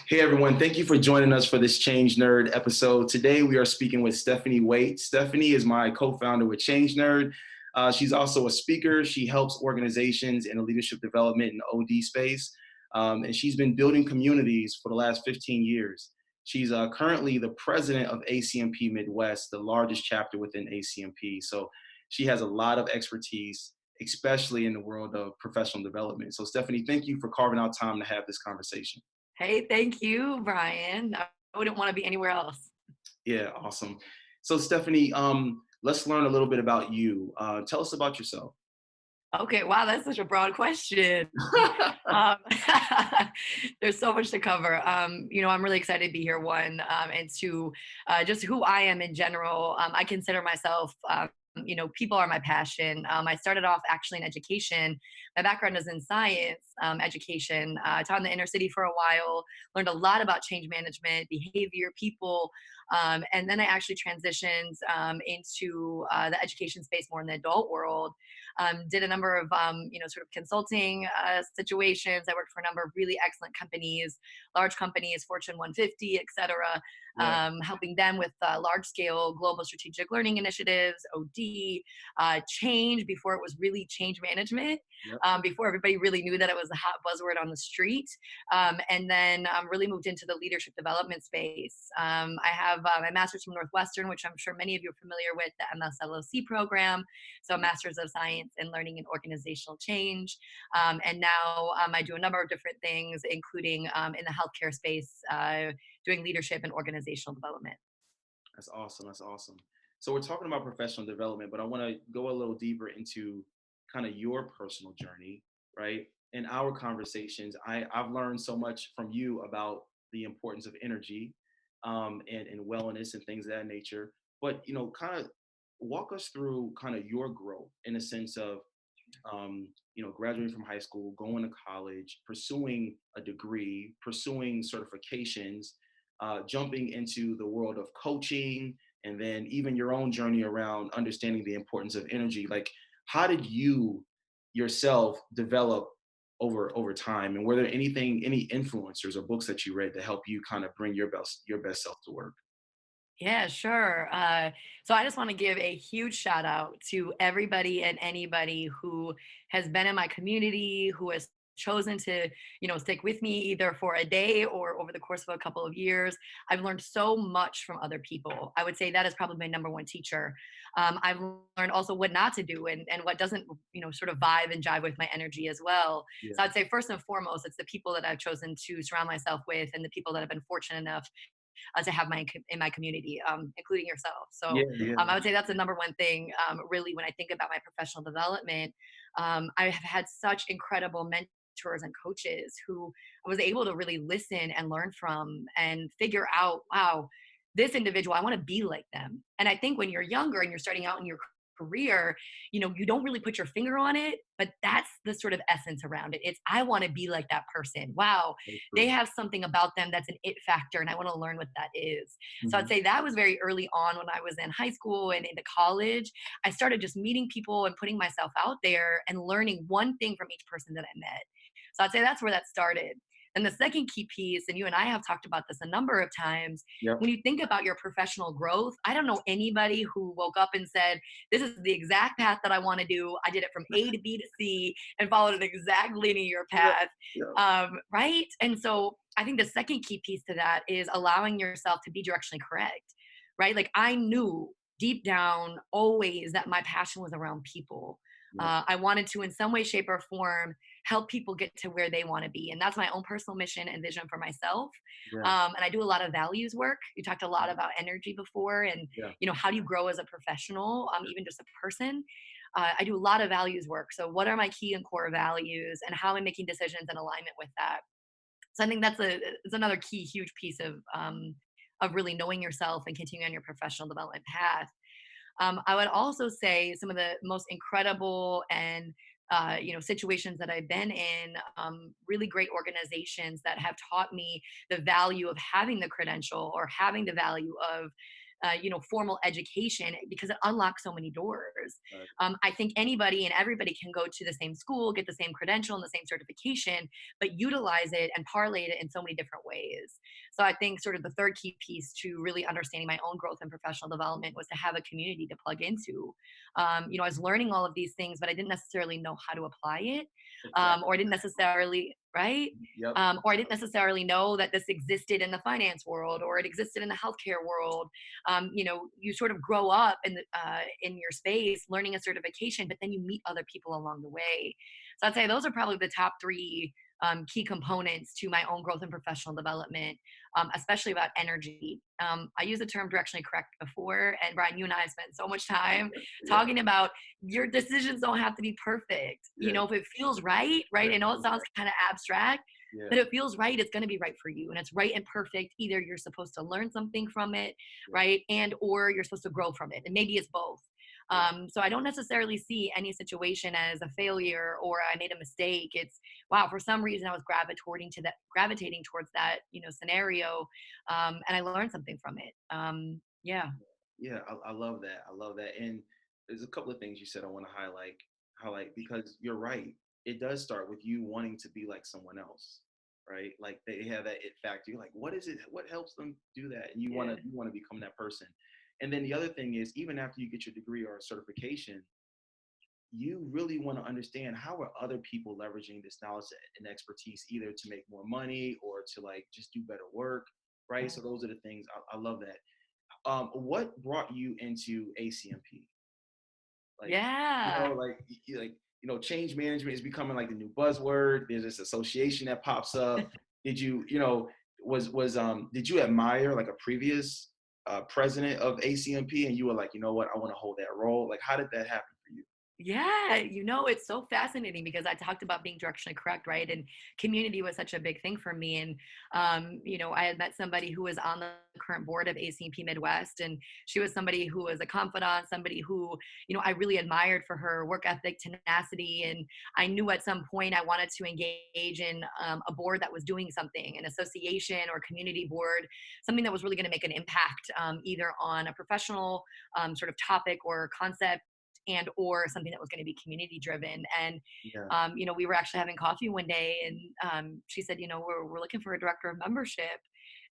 Hey everyone, thank you for joining us for this ChangeNerd episode. Today we are speaking with Stephanie Waite. Stephanie is my co-founder with ChangeNerd. She's also a speaker. She helps organizations in the leadership development and OD space. And she's been building communities for the last 15 years. She's currently the president of ACMP Midwest, the largest chapter within ACMP. So she has a lot of expertise, especially in the world of professional development. So Stephanie, thank you for carving out time to have this conversation. Hey, thank you, Brian. I wouldn't want to be anywhere else. Yeah, awesome. So Stephanie, let's learn a little bit about you. Tell us about yourself. Okay, wow, that's such a broad question. Um, there's so much to cover. I'm really excited to be here, and to just who I am in general. I consider myself, people are my passion. I started off actually in education. My background is in science education. I taught in the inner city for a while, learned a lot about change management, behavior, people. And then I actually transitioned into the education space more in the adult world. Did a number of sort of consulting situations. I worked for a number of really excellent companies, large companies, Fortune 150, et cetera, Yeah, helping them with large scale global strategic learning initiatives, OD, change before it was really change management, yep, before everybody really knew that it was a hot buzzword on the street. And then really moved into the leadership development space. I have my master's from Northwestern, which I'm sure many of you are familiar with, the MSLOC program. So, Masters of Science in Learning and Organizational Change. And now I do a number of different things, including in the healthcare space, doing leadership and organizational development. that's awesome. That's awesome. So we're talking about professional development, but I want to go a little deeper into kind of your personal journey, right? In our conversations, I've learned so much from you about the importance of energy and wellness and things of that nature. But kind of walk us through kind of your growth in a sense of graduating from high school, going to college, pursuing a degree, pursuing certifications, jumping into the world of coaching, and then even your own journey around understanding the importance of energy. Like, how did you yourself develop over time? And were there any influencers or books that you read to help you kind of bring your best self to work? Yeah, sure. So I just want to give a huge shout out to everybody and anybody who has been in my community, who has chosen to, stick with me either for a day or over the course of a couple of years. I've learned so much from other people. I would say that is probably my number one teacher. I've learned also what not to do and what doesn't, sort of vibe and jive with my energy as well. Yeah, So I'd say first and foremost, it's the people that I've chosen to surround myself with and the people that have been fortunate enough to have in my community, including yourself. So yeah, yeah, I would say that's the number one thing. Really, when I think about my professional development, I have had such incredible mentors and coaches who I was able to really listen and learn from and figure out, wow, this individual, I want to be like them. And I think when you're younger and you're starting out in your career, you don't really put your finger on it, but that's the sort of essence around it. It's, I want to be like that person. Wow, that's they true. have something about them that's an it factor, and I want to learn what that is. So I'd Mhm. say that was very early on when I was in high school and into college. I started just meeting people and putting myself out there and learning one thing from each person that I met. So I'd say that's where that started. And the second key piece, and you and I have talked about this a number of times, Yep. when you think about your professional growth, I don't know anybody who woke up and said, this is the exact path that I want to do. I did it from A to B to C and followed an exact linear Yeah. path. Yeah. Right? And so I think the second key piece to that is allowing yourself to be directionally correct, right? Like I knew deep down always that my passion was around people. Yep. I wanted to, in some way, shape, or form, help people get to where they want to be. And that's my own personal mission and vision for myself. Yeah. And I do a lot of values work. You talked a lot about energy before and, Yeah. how do you grow as a professional, even just a person. I do a lot of values work. So, what are my key and core values, and how am I making decisions in alignment with that? So, I think it's another key, huge piece of really knowing yourself and continuing on your professional development path. I would also say some of the most incredible and situations that I've been in, really great organizations that have taught me the value of having the credential or having the value of formal education, because it unlocks so many doors. Right. I think anybody and everybody can go to the same school, get the same credential and the same certification, but utilize it and parlay it in so many different ways. So I think sort of the third key piece to really understanding my own growth and professional development was to have a community to plug into. I was learning all of these things, but I didn't necessarily know how to apply it, Exactly. or I didn't necessarily, right? Yep. Or I didn't necessarily know that this existed in the finance world or it existed in the healthcare world. You sort of grow up in your space learning a certification, but then you meet other people along the way. So I'd say those are probably the top three key components to my own growth and professional development, especially about energy. I used the term directionally correct before, and Brian, you and I spent so much time Yeah. talking about your decisions don't have to be perfect. Yeah. If it feels right, right? I know it sounds kind of abstract, Yeah. but it feels right, it's going to be right for you, and it's right and perfect. Either you're supposed to learn something from it, Yeah. right, and or you're supposed to grow from it, and maybe it's both. Yeah. So I don't necessarily see any situation as a failure or I made a mistake. It's, wow, for some reason I was gravitating towards that scenario, and I learned something from it. Yeah. Yeah, I love that. I love that. And there's a couple of things you said I want to highlight because you're right. It does start with you wanting to be like someone else, right? Like they have that it factor. You're like, what is it? What helps them do that? And Yeah. you want to become that person. And then the other thing is, even after you get your degree or a certification, you really want to understand how are other people leveraging this knowledge and expertise either to make more money or to like just do better work, right? So those are the things I love that. What brought you into ACMP? Like, Yeah. change management is becoming like the new buzzword. There's this association that pops up. Did you, did you admire like a previous president of ACMP and you were like, you know what, I want to hold that role? Like, how did that happen for you? Yeah, it's so fascinating because I talked about being directionally correct, right? And community was such a big thing for me. And, I had met somebody who was on the current board of ACP Midwest, and she was somebody who was a confidant, somebody who, I really admired for her work ethic, tenacity. And I knew at some point I wanted to engage in a board that was doing something, an association or community board, something that was really going to make an impact, either on a professional sort of topic or concept, and or something that was going to be community driven. And Yeah. we were actually having coffee one day, and she said, we're looking for a director of membership.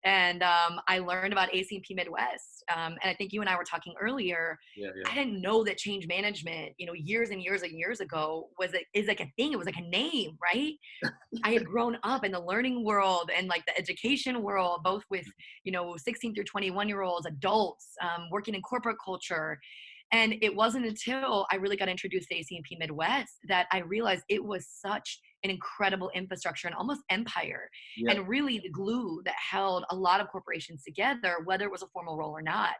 And I learned about ACP Midwest, and I think you and I were talking earlier. Yeah. I didn't know that change management, years and years and years ago, is like a thing. It was like a name, right? I had grown up in the learning world and like the education world, both with 16 through 21-year-olds, adults, working in corporate culture. And it wasn't until I really got introduced to ACMP Midwest that I realized it was such an incredible infrastructure and almost empire, Yeah. and really the glue that held a lot of corporations together, whether it was a formal role or not.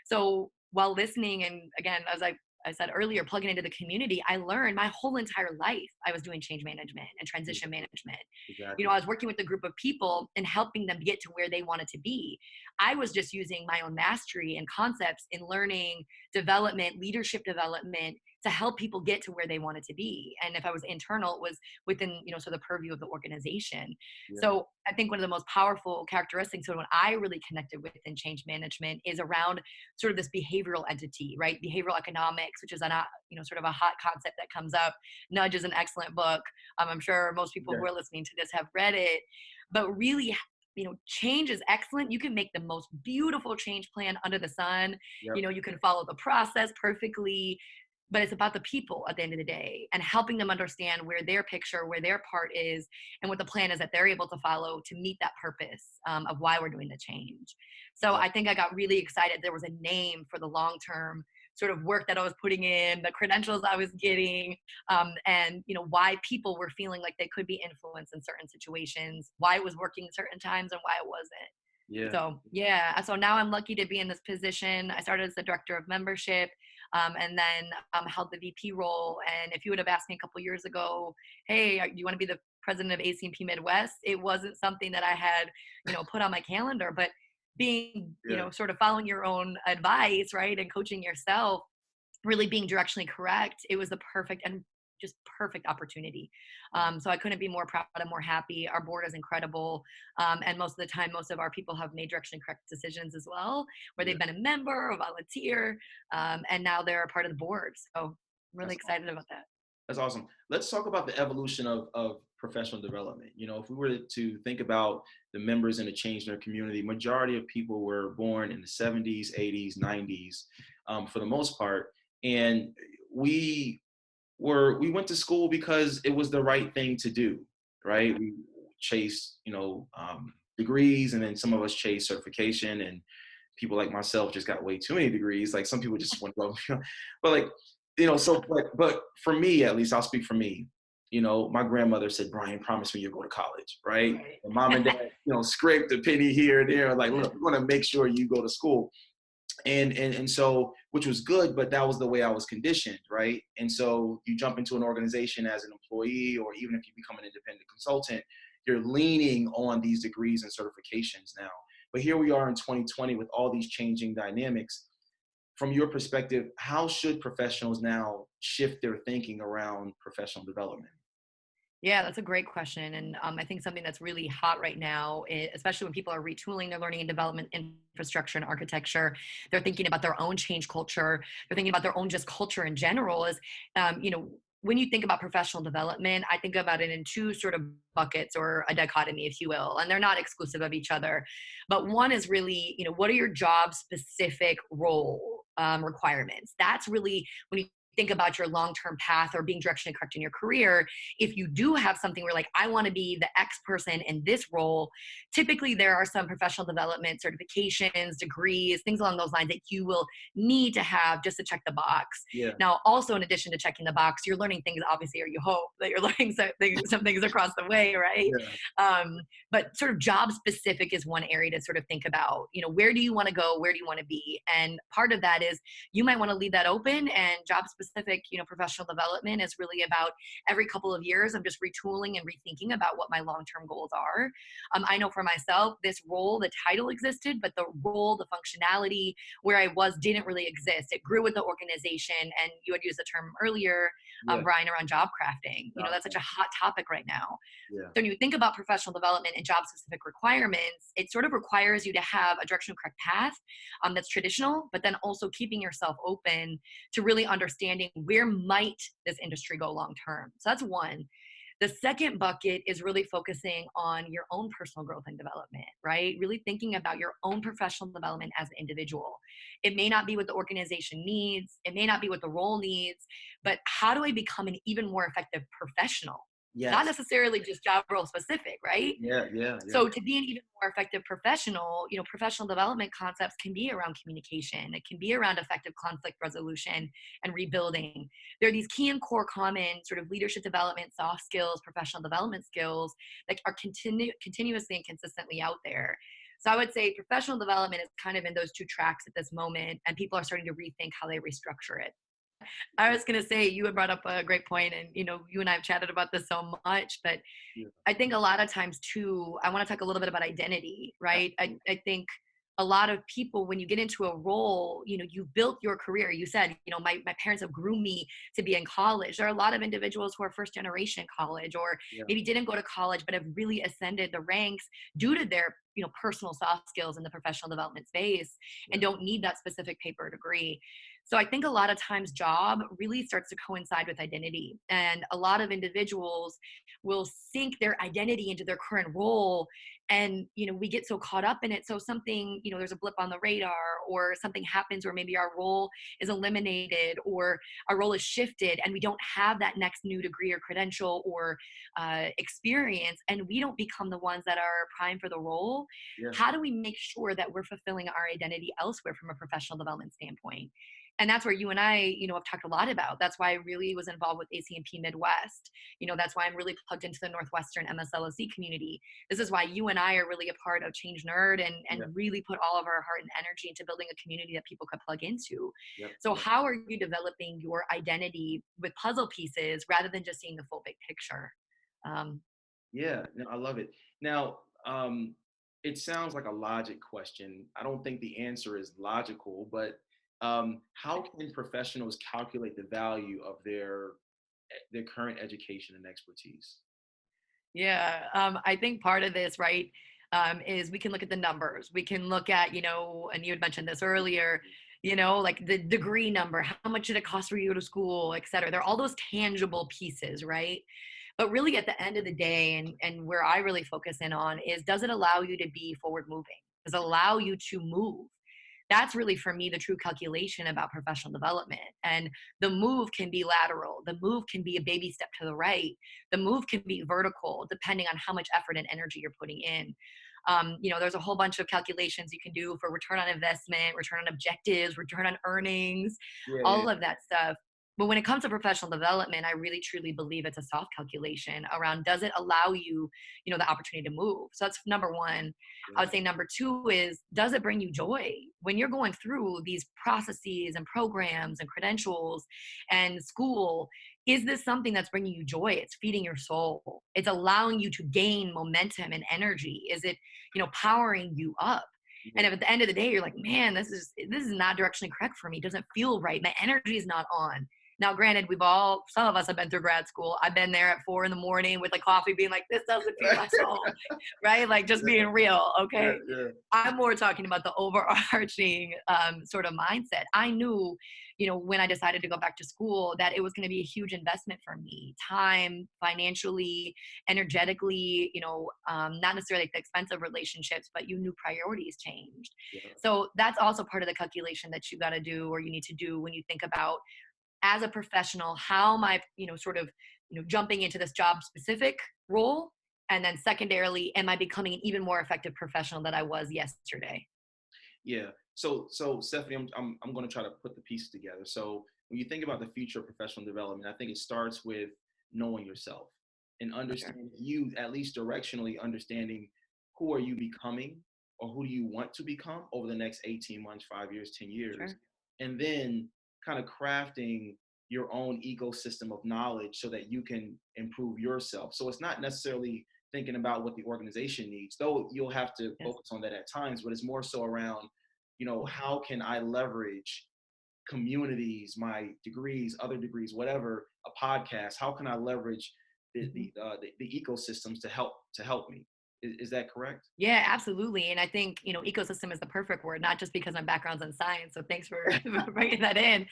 So while listening, and again, as I said earlier, plugging into the community, I learned my whole entire life I was doing change management and transition management. Exactly. I was working with a group of people and helping them get to where they wanted to be. I was just using my own mastery and concepts in learning, development, leadership development to help people get to where they wanted to be. And if I was internal, it was within, so the purview of the organization. Yeah. So I think one of the most powerful characteristics of what I really connected with in change management is around sort of this behavioral entity, right? Behavioral economics, which is sort of a hot concept that comes up. Nudge is an excellent book. I'm sure most people Yeah. who are listening to this have read it, but really, change is excellent. You can make the most beautiful change plan under the sun. Yep. You can follow the process perfectly, but it's about the people at the end of the day and helping them understand where their picture, where their part is, and what the plan is that they're able to follow to meet that purpose of why we're doing the change. So Exactly. I think I got really excited. There was a name for the long-term sort of work that I was putting in, the credentials I was getting, and why people were feeling like they could be influenced in certain situations, why it was working certain times and why it wasn't. Yeah. So yeah, so now I'm lucky to be in this position. I started as the director of membership, and then held the VP role. And if you would have asked me a couple years ago, hey, do you want to be the president of ACMP Midwest? It wasn't something that I had, put on my calendar, but being, Yeah. sort of following your own advice, right, and coaching yourself, really being directionally correct, it was the perfect and just perfect opportunity. So I couldn't be more proud and more happy. Our board is incredible. And most of the time, most of our people have made direction correct decisions as well, where Yeah, they've been a member or volunteer, and now they're a part of the board. So I'm really that's excited about that. That's awesome. Let's talk about the evolution of professional development. If we were to think about the members in the ChangeNerd community, majority of people were born in the 70s, 80s, 90s, for the most part. And we we went to school because it was the right thing to do, right? We chased, degrees, and then some of us chased certification, and people like myself just got way too many degrees. Like some people just went above, but like, but for me, at least I'll speak for me. My grandmother said, Brian, promise me you'll go to college, right? Right. And mom and dad, scraped a penny here and there, like, look, we're gonna make sure you go to school. And so, which was good, but that was the way I was conditioned, right? And so you jump into an organization as an employee, or even if you become an independent consultant, you're leaning on these degrees and certifications now. But here we are in 2020 with all these changing dynamics. From your perspective, how should professionals now shift their thinking around professional development? Yeah, that's a great question. And I think something that's really hot right now, especially when people are retooling their learning and development infrastructure and architecture, they're thinking about their own change culture. They're thinking about their own just culture in general. When you think about professional development, I think about it in two sort of buckets or a dichotomy, if you will, and they're not exclusive of each other. But one is really, what are your job specific role requirements? That's really when you think about your long-term path or being directionally correct in your career. If you do have something where like, I want to be the X person in this role, typically there are some professional development certifications, degrees, things along those lines that you will need to have just to check the box. Yeah, Now, also in addition to checking the box, you're learning things, obviously, or you hope that you're learning some things across the way, right? yeah, But sort of job specific is one area to sort of think about, where do you want to go? Where do you want to be? And part of that is you might want to leave that open, and job specific, professional development is really about every couple of years, I'm just retooling and rethinking about what my long-term goals are. I know for myself, this role, the title existed, but the role, the functionality where I was didn't really exist. It grew with the organization. And you had used the term earlier, yeah, Brian, around job crafting. That's such yeah, a hot topic right now. yeah, So when you think about professional development and job specific requirements, it sort of requires you to have a directional correct path that's traditional, but then also keeping yourself open to really understanding where might this industry go long term. So that's one. The second bucket is really focusing on your own personal growth and development, right? Really thinking about your own professional development as an individual. It may not be what the organization needs, it may not be what the role needs, but how do I become an even more effective professional? Not yes, necessarily just job role specific, right? yeah, yeah, yeah, So to be an even more effective professional, professional development concepts can be around communication. It can be around effective conflict resolution and rebuilding. There are these key and core common sort of leadership development, soft skills, professional development skills that are continuously and consistently out there. So I would say professional development is kind of in those two tracks at this moment, and people are starting to rethink how they restructure it. I was going to say, you had brought up a great point, and you and I have chatted about this so much, but yeah, I think a lot of times too, I want to talk a little bit about identity, right? I, absolutely. I think a lot of people, when you get into a role, you built your career. You said, my parents have groomed me to be in college. There are a lot of individuals who are first generation college, or Yeah, maybe didn't go to college, but have really ascended the ranks due to their, personal soft skills in the professional development space, and yeah, don't need that specific paper degree. So I think a lot of times job really starts to coincide with identity. And a lot of individuals will sink their identity into their current role, and we get so caught up in it. So something, there's a blip on the radar, or something happens where maybe our role is eliminated, or our role is shifted, and we don't have that next new degree or credential or experience, and we don't become the ones that are primed for the role. yeah, How do we make sure that we're fulfilling our identity elsewhere from a professional development standpoint? And that's where you and I, have talked a lot about. That's why I really was involved with ACMP Midwest. That's why I'm really plugged into the Northwestern MSLOC community. This is why you and I are really a part of ChangeNerd, and yeah, really put all of our heart and energy into building a community that people could plug into. yep, So yep. how are you developing your identity with puzzle pieces rather than just seeing the full big picture? Um, Yeah, no, I love it. Now, it sounds like a logic question. I don't think the answer is logical, but how can professionals calculate the value of their their current education and expertise? Yeah, I think part of this, right, is we can look at the numbers. We can look at, and you had mentioned this earlier, like the degree number, how much did it cost for you to go to school, et cetera. There are all those tangible pieces, right? But really, at the end of the day, and where I really focus in on is, does it allow you to be forward moving? Does it allow you to move? That's really for me the true calculation about professional development. And the move can be lateral, the move can be a baby step to the right, the move can be vertical, depending on how much effort and energy you're putting in. There's a whole bunch of calculations you can do for return on investment, return on objectives, return on earnings, Yeah, yeah, all of that stuff. But when it comes to professional development, I really truly believe it's a soft calculation around, does it allow you, the opportunity to move? So that's number one. I yeah, would say number two is, does it bring you joy when you're going through these processes and programs and credentials and school? Is this something that's bringing you joy? It's feeding your soul. It's allowing you to gain momentum and energy. Is it, powering you up? And yeah, if at the end of the day you're like, man, this is not directionally correct for me, it doesn't feel right, my energy is not on. Now, granted, some of us have been through grad school. I've been there at 4 a.m. with like coffee, being like, this doesn't feed my soul, right? Like, just being real, yeah, okay? yeah, I'm more talking about the overarching sort of mindset. I knew, when I decided to go back to school, that it was going to be a huge investment for me, time, financially, energetically, not necessarily like the expensive relationships, but you knew priorities changed. yeah. So that's also part of the calculation that you got to do, or you need to do, when you think about, as a professional, how am I, sort of, jumping into this job specific role? And then secondarily, am I becoming an even more effective professional than I was yesterday? Yeah. So Stephanie, I'm going to try to put the pieces together. So when you think about the future of professional development, I think it starts with knowing yourself and For sure. understanding you, at least directionally understanding who are you becoming or who do you want to become over the next 18 months, 5 years, 10 years. Sure. And then kind of crafting your own ecosystem of knowledge so that you can improve yourself. So it's not necessarily thinking about what the organization needs, though you'll have to Yes. focus on that at times, but it's more so around, how can I leverage communities, my degrees, other degrees, whatever, a podcast, how can I leverage Mhm. the ecosystems to help me? Is that correct? Yeah, absolutely. And I think, ecosystem is the perfect word, not just because my background's in science. So thanks for, for bringing that in.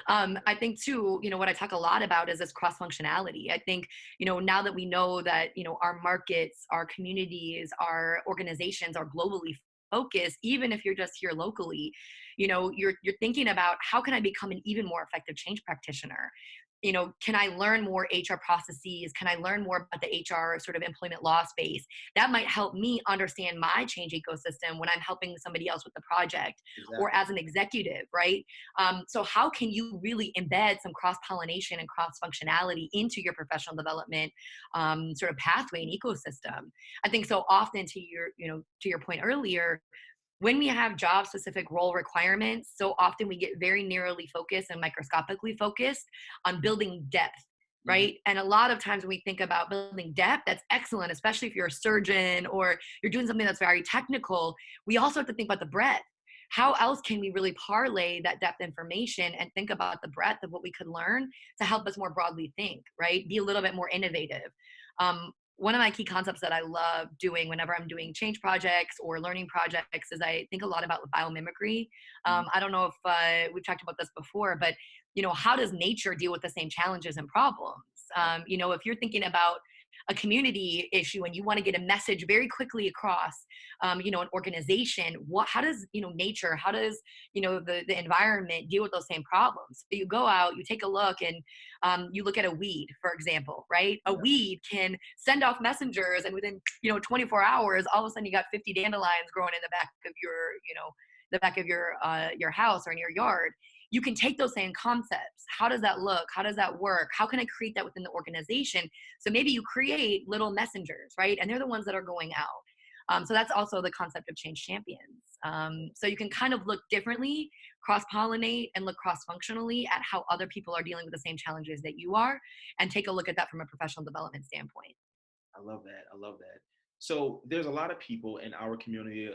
Yeah. I think too, what I talk a lot about is this cross functionality. I think, now that we know that, our markets, our communities, our organizations are globally focused, even if you're just here locally, you're thinking about, how can I become an even more effective change practitioner? Can I learn more HR processes? Can I learn more about the HR sort of employment law space? That might help me understand my change ecosystem when I'm helping somebody else with the project, or Exactly. as an executive, right? So how can you really embed some cross pollination and cross functionality into your professional development sort of pathway and ecosystem? I think so often, to your point earlier, when we have job specific role requirements, so often we get very narrowly focused and microscopically focused on building depth, Hmm. right? And a lot of times when we think about building depth, that's excellent, especially if you're a surgeon or you're doing something that's very technical. We also have to think about the breadth. How else can we really parlay that depth information and think about the breadth of what we could learn to help us more broadly think, right? Be a little bit more innovative. One of my key concepts that I love doing whenever I'm doing change projects or learning projects is, I think a lot about biomimicry. I don't know if we've talked about this before, but how does nature deal with the same challenges and problems? If you're thinking about a community issue and you want to get a message very quickly across, an organization, how does nature, how does the environment deal with those same problems? So you go out, you take a look, and you look at a weed, for example, right? A Yeah. weed can send off messengers, and within 24 hours, all of a sudden you got 50 dandelions growing in the back of your house or in your yard. You can take those same concepts. How does that look? How does that work? How can I create that within the organization? So maybe you create little messengers, right? And they're the ones that are going out. So that's also the concept of change champions. So you can kind of look differently, cross pollinate, and look cross functionally at how other people are dealing with the same challenges that you are, and take a look at that from a professional development standpoint. I love that. I love that. So there's a lot of people in our community.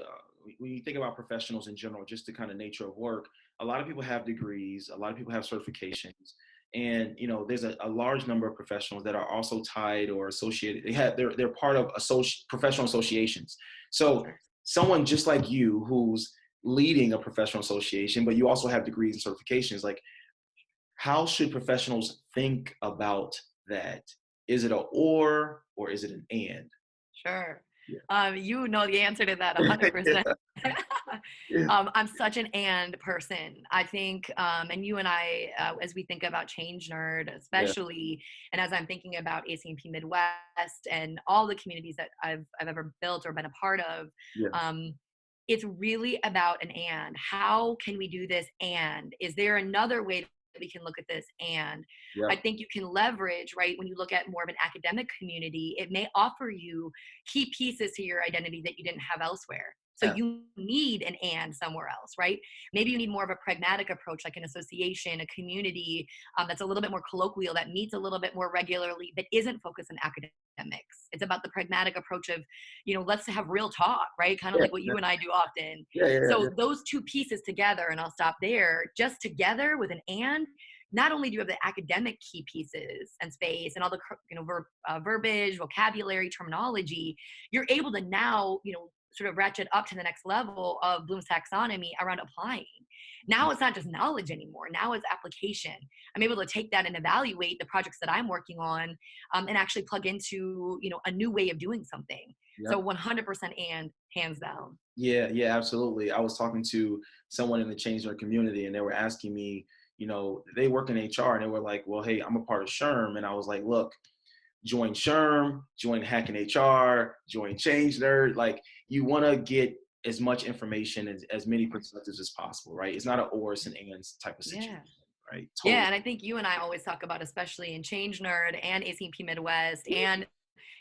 When you think about professionals in general, just the kind of nature of work, a lot of people have degrees, a lot of people have certifications, And there's a large number of professionals that are also tied or associated. They're part of professional associations. So Sure. someone just like you who's leading a professional association, but you also have degrees and certifications, like how should professionals think about that? Is it a or is it an and? Sure. Yeah. You know the answer to that 100%. Yeah. I'm such an and person. I think, and you and I, as we think about ChangeNerd, Yeah. especially, and as I'm thinking about ACMP Midwest and all the communities that I've ever built or been a part of, Yeah. um, it's really about an and. How can we do this? And is there another way that we can look at this? And Yeah. I think you can leverage, right? When you look at more of an academic community, it may offer you key pieces to your identity that you didn't have elsewhere. So Yeah. you need an and somewhere else, right? Maybe you need more of a pragmatic approach, like an association, a community that's a little bit more colloquial, that meets a little bit more regularly, but isn't focused on academics. It's about the pragmatic approach of, let's have real talk, right? Kind of Yeah. like what you and I do often. Yeah. Yeah. Yeah. So those two pieces together, and I'll stop there, just together with an and, not only do you have the academic key pieces and space and all the verbiage, vocabulary, terminology, you're able to now sort of ratchet up to the next level of Bloom's taxonomy around applying. Now it's not just knowledge anymore. Now it's application. I'm able to take that and evaluate the projects that I'm working on, and actually plug into a new way of doing something. Yeah. So 100% and hands down. Yeah, yeah, absolutely. I was talking to someone in the ChangeNerd community, and they were asking me, they work in HR, and they were like, "Well, hey, I'm a part of SHRM," and I was like, "Look, join SHRM, join Hacking HR, join ChangeNerd. Like, you want to get as much information as many perspectives as possible, right? It's not an or, it's an and type of situation, Yeah. right? Yeah, Totally. and I think you and I always talk about, especially in ChangeNerd and ACP Midwest and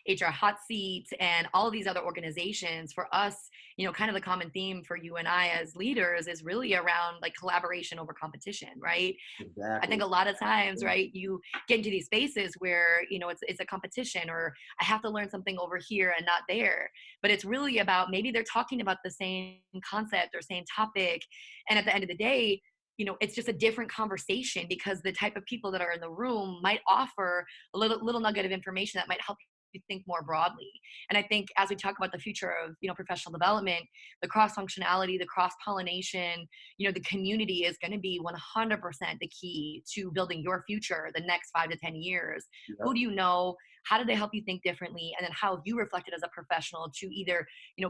HR Hot Seat and all of these other organizations, for us, kind of the common theme for you and I as leaders is really around like collaboration over competition, right? I think Exactly. a lot of times, right, you get into these spaces where, it's a competition, or I have to learn something over here and not there. But it's really about, maybe they're talking about the same concept or same topic. And at the end of the day, it's just a different conversation, because the type of people that are in the room might offer a little nugget of information that might help you think more broadly. And I think as we talk about the future of professional development, the cross functionality, the cross pollination, the community is going to be 100% the key to building your future the next 5 to 10 years. Yep. Who do you know? How do they help you think differently? And then how have you reflected as a professional to either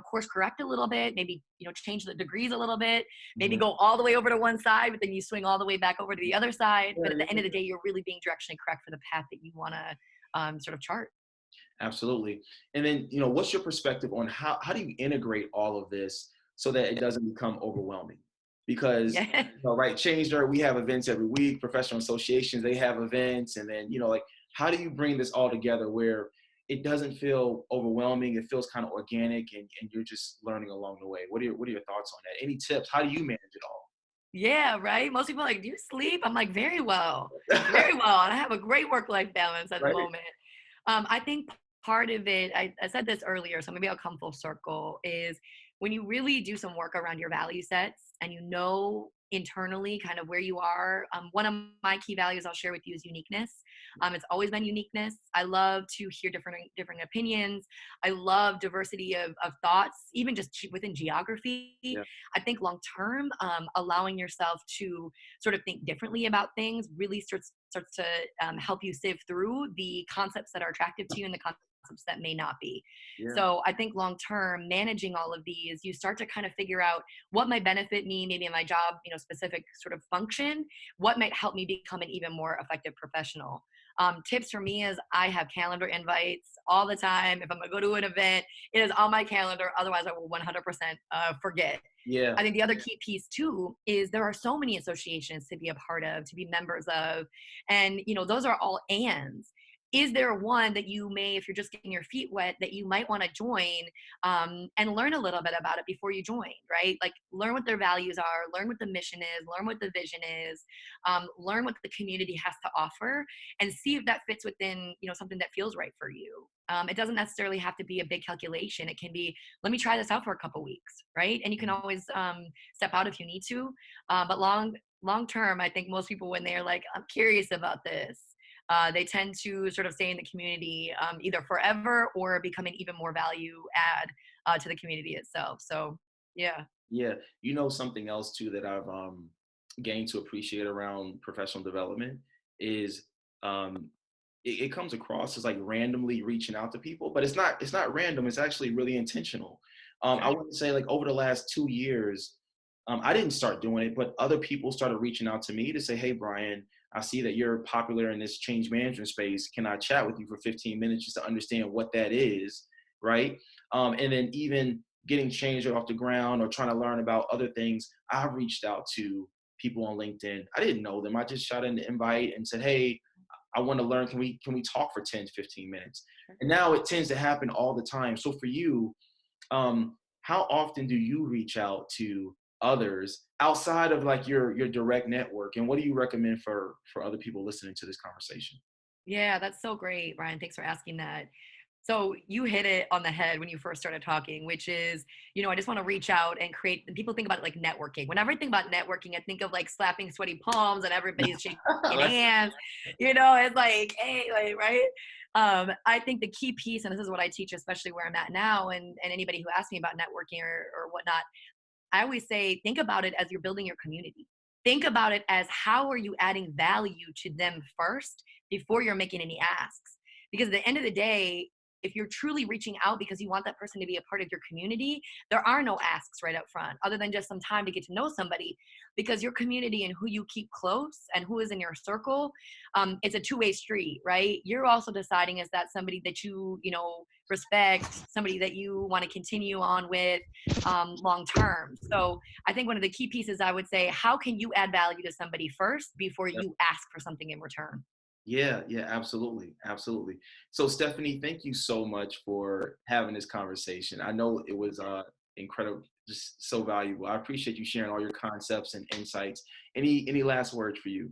course correct a little bit, maybe change the degrees a little bit, maybe Mhm. go all the way over to one side, but then you swing all the way back over to the other side. Yeah, But at the end yeah, of the day, you're really being directionally correct for the path that you want to sort of chart. absolutely. And then, what's your perspective on how do you integrate all of this so that it doesn't become overwhelming? Because, Yeah. right, ChangeNerd, we have events every week, professional associations, they have events. And then, like, how do you bring this all together where it doesn't feel overwhelming? It feels kind of organic and you're just learning along the way. What are your thoughts on that? Any tips? How do you manage it all? Yeah, right. Most people are like, do you sleep? I'm like, very well, very well. And I have a great work-life balance at the Right? moment. I think part of it, I said this earlier, so maybe I'll come full circle, is when you really do some work around your value sets and internally kind of where you are. One of my key values I'll share with you is uniqueness. It's always been uniqueness. I love to hear different opinions. I love diversity of thoughts, even just within geography. Yeah. I think long term, allowing yourself to sort of think differently about things really starts to help you sieve through the concepts that are attractive to you and the concepts that may not be. Yeah. So I think long term, managing all of these, you start to kind of figure out what might benefit me, maybe in my job, specific sort of function, what might help me become an even more effective professional. Tips for me is I have calendar invites all the time. If I'm gonna go to an event, it is on my calendar. Otherwise, I will 100% forget. Yeah. I think the other key piece too is there are so many associations to be a part of, to be members of, and those are all ands. Is there one that you may, if you're just getting your feet wet, that you might want to join, and learn a little bit about it before you join, right? Like learn what their values are, learn what the mission is, learn what the vision is, learn what the community has to offer, and see if that fits within something that feels right for you. It doesn't necessarily have to be a big calculation. It can be, let me try this out for a couple weeks, right? And you can always step out if you need to. But long term, I think most people, when they're like, I'm curious about this, they tend to sort of stay in the community either forever or becoming even more value add to the community itself. So, yeah. Yeah, something else too that I've gained to appreciate around professional development is um, it comes across as like randomly reaching out to people, but it's not random. It's actually really intentional. I Sure. wouldn't say like over the last 2 years, I didn't start doing it, but other people started reaching out to me to say, "Hey, Brian, I see that you're popular in this change management space. Can I chat with you for 15 minutes just to understand what that is?" Right? And then even getting changed off the ground or trying to learn about other things, I've reached out to people on LinkedIn. I didn't know them. I just shot in the invite and said, "Hey, I want to learn. Can we talk for 10 to 15 minutes?" And now it tends to happen all the time. So for you, how often do you reach out to others outside of like your direct network? And what do you recommend for other people listening to this conversation? Yeah, that's so great, Ryan. Thanks for asking that. So you hit it on the head when you first started talking, which is, I just want to reach out and create. And people think about it like networking. Whenever I think about networking, I think of like slapping sweaty palms and everybody's shaking Right? hands. It's like, hey, like, right? I think the key piece, and this is what I teach, especially where I'm at now, and anybody who asks me about networking or whatnot, I always say, think about it as you're building your community. Think about it as how are you adding value to them first before you're making any asks. Because at the end of the day, if you're truly reaching out because you want that person to be a part of your community, there are no asks right up front other than just some time to get to know somebody, because your community and who you keep close and who is in your circle, it's a two-way street, right? You're also deciding, is that somebody that respect, somebody that you want to continue on with long term. So I think one of the key pieces, I would say, how can you add value to somebody first before you ask for something in return? Yeah, yeah, absolutely, absolutely. So, Stephanie, thank you so much for having this conversation. I know it was incredible, just so valuable. I appreciate you sharing all your concepts and insights. Any last words for you?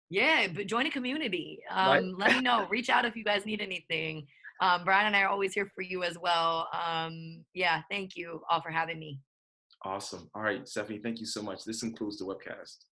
Yeah, but join a community. Right. Let me know. Reach out if you guys need anything. Brian and I are always here for you as well. Yeah, thank you all for having me. Awesome. All right, Stephanie, thank you so much. This concludes the webcast.